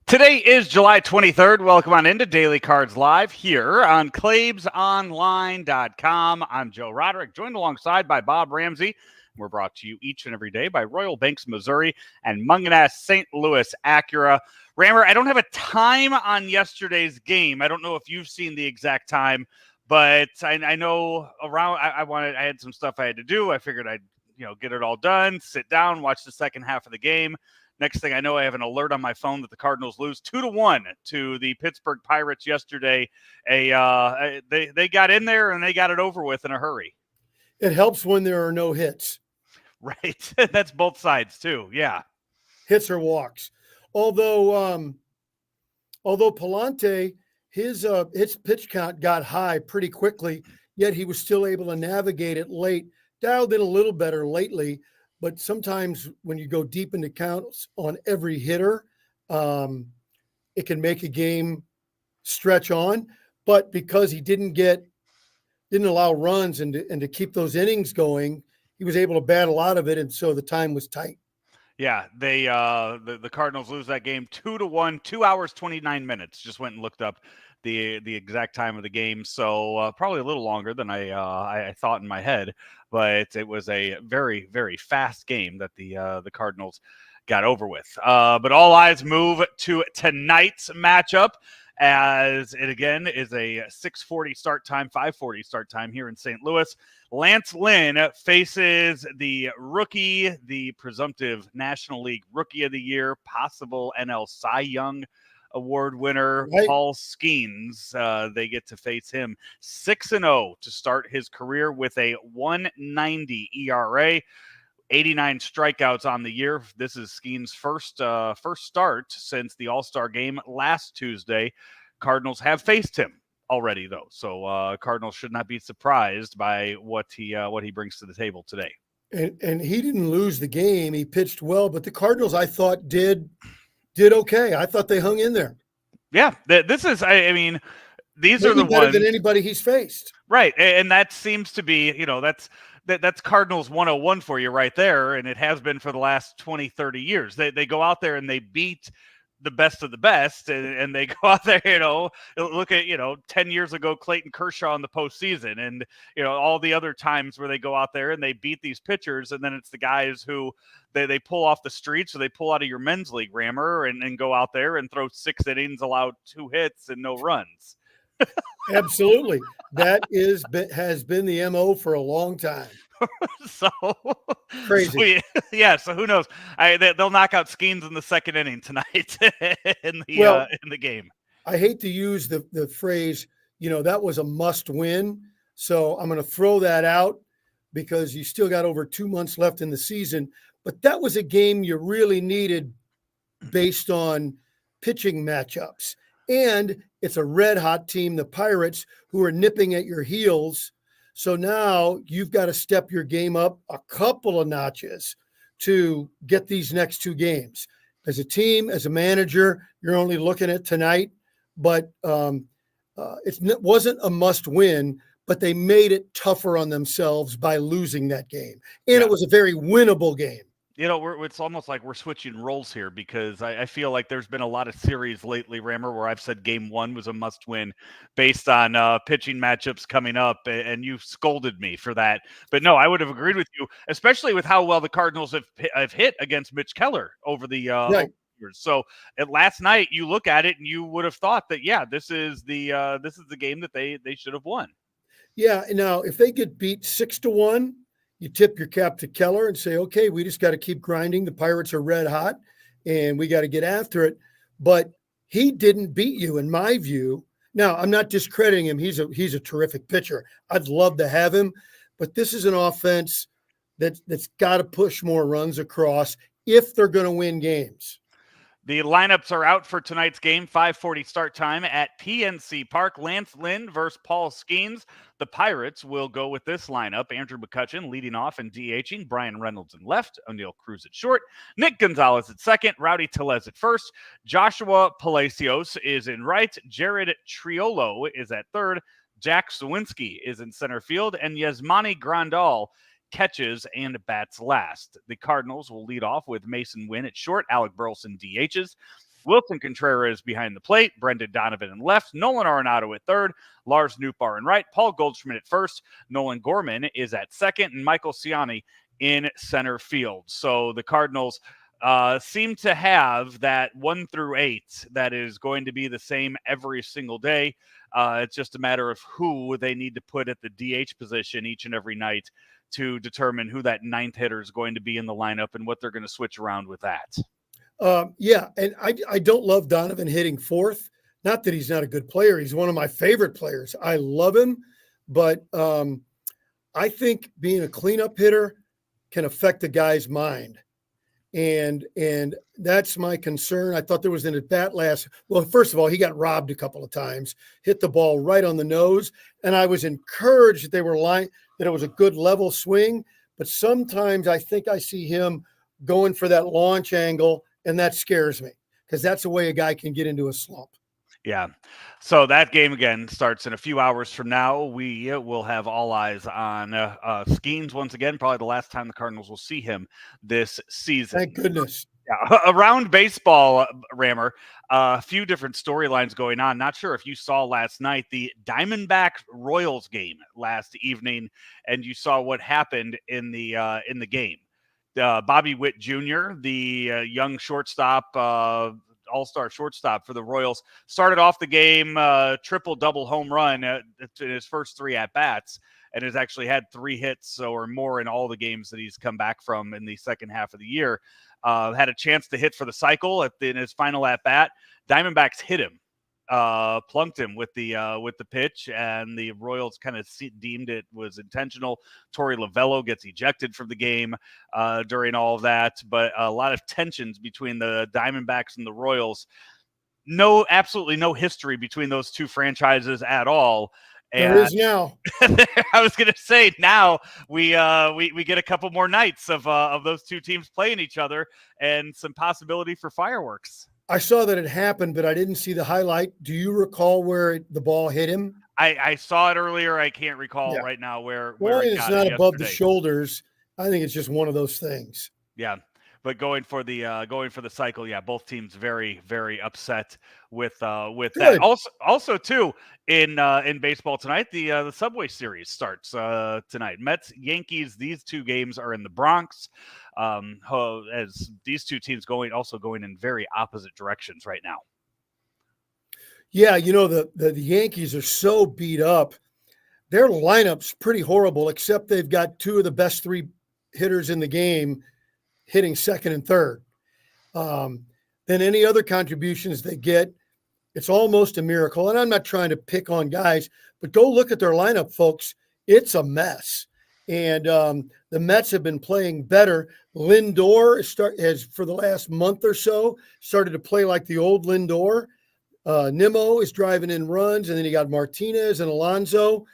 Today is July 23rd. Welcome on into Daily Cards Live here on ClaibsOnline.com. I'm Joe Roderick, joined alongside by Bob Ramsey. We're brought to you each and every day by Royal Banks, Missouri, and Mungenast St. Louis Acura. Rammer, I don't have a time on yesterday's game. I don't know if you've seen the exact time, but I know around. I had some stuff I had to do. I figured I'd get it all done, sit down, watch the second half of the game. Next thing I know, I have an alert on my phone that the Cardinals lose 2-1 to the Pittsburgh Pirates yesterday. They got in there and they got it over with in a hurry. It helps when there are no hits. Right. That's both sides too. Yeah. Hits or walks. Although Palante, his pitch count got high pretty quickly, yet he was still able to navigate it late. Dialed in a little better lately. But sometimes when you go deep into counts on every hitter, it can make a game stretch on. But because he didn't allow runs and to keep those innings going, he was able to battle out of it, and so the time was tight. Yeah, they the Cardinals lose that game 2-1, 2 hours 29 minutes. Just went and looked up the exact time of the game, so probably a little longer than I thought in my head. But it was a very, very fast game that the Cardinals got over with. But all eyes move to tonight's matchup, as it again is a 6:40 start time, 5:40 start time here in St. Louis. Lance Lynn faces the rookie, the presumptive National League Rookie of the Year, possible NL Cy Young Award winner, Right. Paul Skenes. They get to face him 6-0 to start his career with a 1.90 ERA. 89 strikeouts on the year. This is Skenes' first start since the All-Star game last Tuesday. Cardinals have faced him already, though, so Cardinals should not be surprised by what he brings to the table today. And he didn't lose the game. He pitched well, but the Cardinals, I thought, did okay. I thought they hung in there. Yeah, this is. I mean, these Maybe are the better ones than anybody he's faced. Right, and that seems to be, that's Cardinals 101 for you right there, and it has been for the last 20, 30 years. They go out there and they beat the best of the best, and they go out there, look at, 10 years ago, Clayton Kershaw in the postseason, and, all the other times where they go out there and they beat these pitchers, and then it's the guys who they pull off the streets, or they pull out of your men's league, Rammer, and go out there and throw 6 innings, allow 2 hits and no runs. Absolutely. That has been the MO for a long time. So crazy. So who knows? They'll knock out Skenes in the second inning tonight in the game. I hate to use the phrase, that was a must win. So I'm going to throw that out because you still got over 2 months left in the season. But that was a game you really needed based on pitching matchups. And it's a red-hot team, the Pirates, who are nipping at your heels. So now you've got to step your game up a couple of notches to get these next 2 games. As a team, as a manager, you're only looking at tonight. But it wasn't a must-win, but they made it tougher on themselves by losing that game. And It was a very winnable game. It's almost like we're switching roles here because I feel like there's been a lot of series lately, Rammer, where I've said game 1 was a must-win based on pitching matchups coming up, and you scolded me for that. But no, I would have agreed with you, especially with how well the Cardinals have hit against Mitch Keller over the years. So last night, you look at it and you would have thought that, this is the game that they should have won. Yeah. Now, if they get beat 6-1. You tip your cap to Keller and say, okay, we just got to keep grinding. The Pirates are red hot and we got to get after it. But he didn't beat you, in my view. Now, I'm not discrediting him. He's a terrific pitcher. I'd love to have him. But this is an offense that's got to push more runs across if they're going to win games. The lineups are out for tonight's game, 5:40 start time at PNC Park. Lance Lynn versus Paul Skenes. The Pirates will go with this lineup. Andrew McCutchen leading off and DHing. Brian Reynolds in left. O'Neill Cruz at short. Nick Gonzalez at second. Rowdy Tellez at first. Joshua Palacios is in right. Jared Triolo is at third. Jack Sawinski is in center field. And Yasmani Grandal catches and bats last. The Cardinals will lead off with Mason Wynn at short. Alec Burleson DHs. Wilson Contreras behind the plate, Brendan Donovan in left, Nolan Arenado at third, Lars Nootbaar in right, Paul Goldschmidt at first, Nolan Gorman is at second, and Michael Ciani in center field. So the Cardinals seem to have that 1 through 8 that is going to be the same every single day. It's just a matter of who they need to put at the DH position each and every night to determine who that ninth hitter is going to be in the lineup and what they're going to switch around with that. Yeah, and I don't love Donovan hitting fourth. Not that he's not a good player. He's one of my favorite players. I love him, but I think being a cleanup hitter can affect a guy's mind. And that's my concern. I thought there was an at-bat well, first of all, he got robbed a couple of times, hit the ball right on the nose, and I was encouraged that that it was a good level swing, but sometimes I think I see him going for that launch angle, and that scares me because that's the way a guy can get into a slump. Yeah. So that game again starts in a few hours from now. We will have all eyes on Skenes once again. Probably the last time the Cardinals will see him this season. Thank goodness. Yeah. Around baseball, Rammer, a few different storylines going on. Not sure if you saw last night the Diamondback Royals game last evening, and you saw what happened in the game. Bobby Witt Jr., the young shortstop, all-star shortstop for the Royals, started off the game triple-double home run in his first 3 at-bats, and has actually had 3 hits or more in all the games that he's come back from in the second half of the year. Had a chance to hit for the cycle in his final at-bat. Diamondbacks hit him. Plunked him with the pitch, and the Royals kind of deemed it was intentional. Torey Lovello gets ejected from the game during all of that, but a lot of tensions between the Diamondbacks and the Royals. Absolutely no history between those two franchises at all. And there is now. I was going to say now we get a couple more nights of those two teams playing each other and some possibility for fireworks. I saw that it happened, but I didn't see the highlight. Do you recall where the ball hit him? I saw it earlier. I can't recall right now where it's not above the shoulders. I think it's just one of those things. Yeah. But going for the cycle, yeah, both teams very, very upset with that. Also too in baseball tonight, the Subway Series starts tonight. Mets, Yankees. These two games are in the Bronx. As these two teams going in very opposite directions right now. Yeah, the Yankees are so beat up. Their lineup's pretty horrible, except they've got 2 of the best 3 hitters in the game hitting second and third. Then any other contributions they get, it's almost a miracle. And I'm not trying to pick on guys, but go look at their lineup, folks. It's a mess. And the Mets have been playing better. Lindor has, for the last month or so, started to play like the old Lindor. Nimmo is driving in runs, and then you got Martinez and Alonso.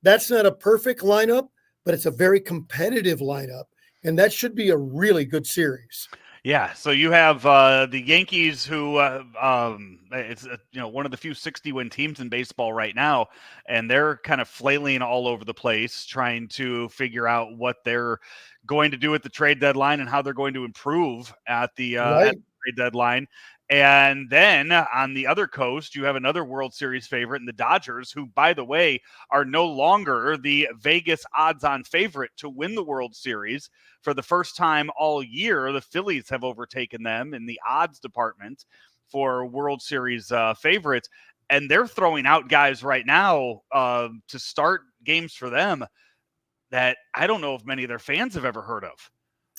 That's not a perfect lineup, but it's a very competitive lineup. And that should be a really good series. Yeah, so you have the Yankees, who it's one of the few 60-win teams in baseball right now, and they're kind of flailing all over the place, trying to figure out what they're going to do at the trade deadline and how they're going to improve at the trade deadline. And then on the other coast, you have another World Series favorite in the Dodgers, who, by the way, are no longer the Vegas odds-on favorite to win the World Series. For the first time all year, the Phillies have overtaken them in the odds department for World Series favorites. And they're throwing out guys right now to start games for them that I don't know if many of their fans have ever heard of.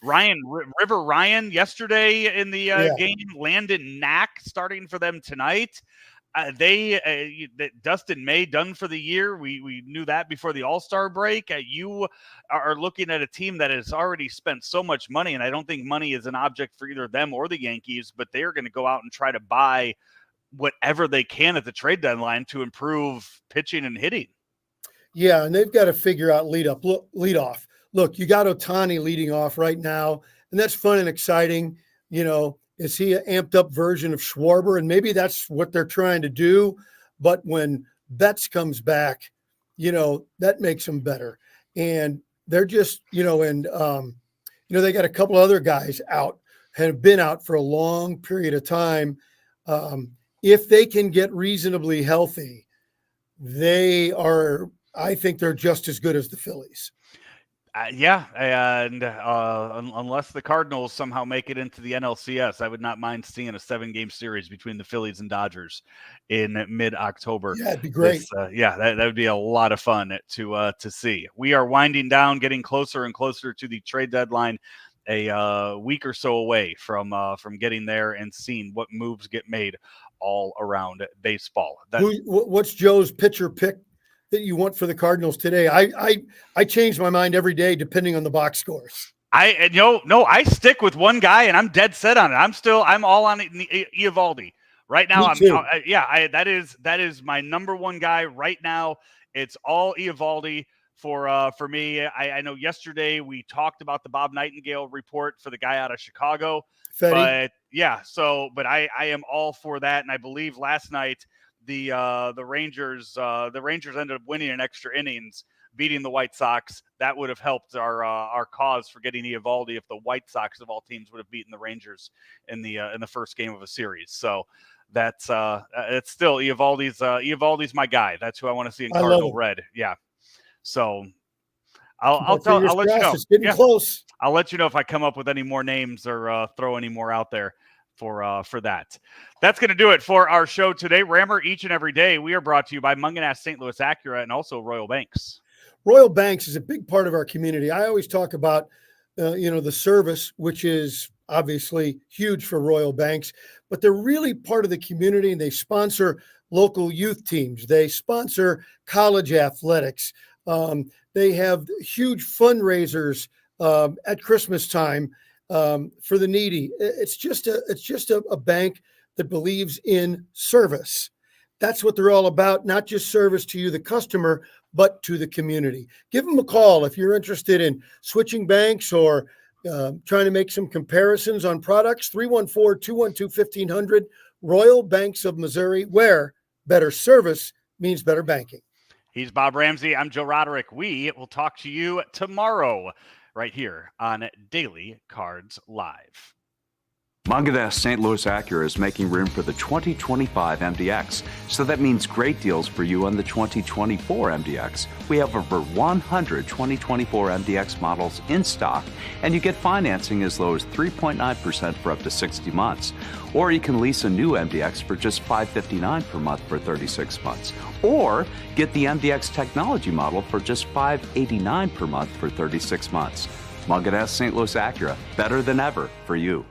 River Ryan yesterday in the game, Landon Knack starting for them tonight. Dustin May done for the year. We knew that before the All-Star break. You are looking at a team that has already spent so much money, and I don't think money is an object for either them or the Yankees, but they are going to go out and try to buy whatever they can at the trade deadline to improve pitching and hitting. Yeah, and they've got to figure out lead off. Look, you got Ohtani leading off right now, and that's fun and exciting. Is he an amped up version of Schwarber? And maybe that's what they're trying to do. But when Betts comes back, that makes them better. And they're just, they got a couple other guys out, have been out for a long period of time. If they can get reasonably healthy, I think they're just as good as the Phillies. Yeah, and unless the Cardinals somehow make it into the NLCS, I would not mind seeing a 7-game series between the Phillies and Dodgers in mid-October. Yeah, it'd be great. That would be a lot of fun to see. We are winding down, getting closer and closer to the trade deadline. A week or so away from getting there and seeing what moves get made all around baseball. What's Joe's pitcher pick that you want for the Cardinals today? I change my mind every day depending on the box scores. I stick with one guy and I'm dead set on it. I'm all on Eovaldi right now. That is my number one guy right now. It's all Eovaldi for me. I know yesterday we talked about the Bob Nightingale report for the guy out of Chicago, Fetty. but I am all for that. And I believe last night the Rangers ended up winning in extra innings, beating the White Sox. That would have helped our cause for getting Eovaldi if the White Sox of all teams would have beaten the Rangers in the first game of a series. So that's it's still Eovaldi's my guy. That's who I want to see in Cardinal red. Yeah. So I'll let you know. It's getting close. I'll let you know if I come up with any more names or throw any more out there for that. That's going to do it for our show today. Rammer, each and every day, we are brought to you by Munganast St. Louis Acura and also Royal Banks. Royal Banks is a big part of our community. I always talk about, the service, which is obviously huge for Royal Banks, but they're really part of the community, and they sponsor local youth teams. They sponsor college athletics. They have huge fundraisers at Christmas time for the needy. It's just a bank that believes in service. That's what they're all about, not just service to you, the customer, but to the community. Give them a call if you're interested in switching banks or trying to make some comparisons on products. 314-212-1500, Royal Banks of Missouri, where better service means better banking. He's Bob Ramsey. I'm Joe Roderick. We will talk to you tomorrow right here on Daily Cards Live. Munganast St. Louis Acura is making room for the 2025 MDX, so that means great deals for you on the 2024 MDX. We have over 100 2024 MDX models in stock, and you get financing as low as 3.9% for up to 60 months. Or you can lease a new MDX for just $559 per month for 36 months. Or get the MDX technology model for just $589 per month for 36 months. Munganast St. Louis Acura, better than ever for you.